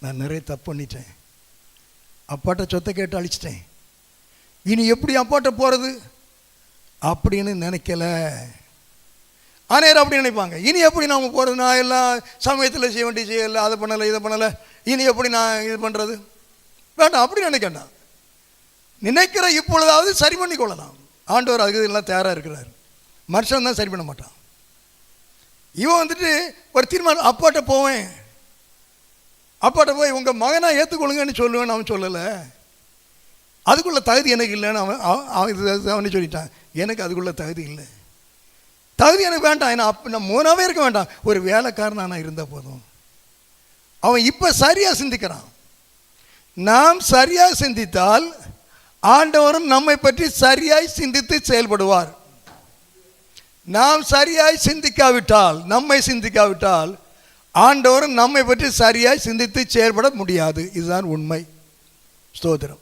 நான் நிறைய தப்பு பண்ணிட்டேன், அப்பாட்ட சொத்தை கேட்டு அழிச்சிட்டேன், இனி எப்படி அப்பாட்ட போகிறது அப்படின்னு நினைக்கல. ஆனால் அப்படி நினைப்பாங்க, இனி எப்படி நாம் போகிறது, நான் எல்லாம் சமயத்தில் செய்ய வேண்டிய செய்யலை, அதை பண்ணலை இதை பண்ணலை, இனி எப்படி நான் இது பண்ணுறது. வேண்டாம், அப்படி நினைக்கண்டாம். நினைக்கிற இப்பொழுதாவது சரி பண்ணி கொள்ளலாம். ஆண்டவர் அதுக்கு எல்லாம் தயாராக இருக்கிறார். மனுஷன் தான் சரி பண்ண மாட்டான். இவன் வந்துட்டு ஒரு தீர்மானம், அப்பாட்ட போவேன், அப்பாட்ட போய் உங்கள் மகனாக ஏற்றுக்கொள்ளுங்கன்னு சொல்லுவேன்னு அவன் சொல்லலை. அதுக்குள்ள தகுதி எனக்கு இல்லைன்னு அவனே சொல்லிட்டான். எனக்கு அதுக்குள்ள தகுதி இல்லை, தகுதி எனக்கு வேண்டாம், ஏன்னா நான் மூணாவே இருக்க வேண்டாம், ஒரு வேலைக்காரன் நான் இருந்தால் போதும். அவன் இப்போ சரியாக சிந்திக்கிறான். நாம் சரியாக சிந்தித்தால் ஆண்டவரும் நம்மை பற்றி சரியாய் சிந்தித்து செயல்படுவார். நாம் சரியாய் சிந்திக்காவிட்டால், நம்மை சிந்திக்காவிட்டால் ஆண்டவரும் நம்மை பற்றி சரியாய் சிந்தித்து செயல்பட முடியாது. இதுதான் உண்மை. ஸ்தோத்திரம்.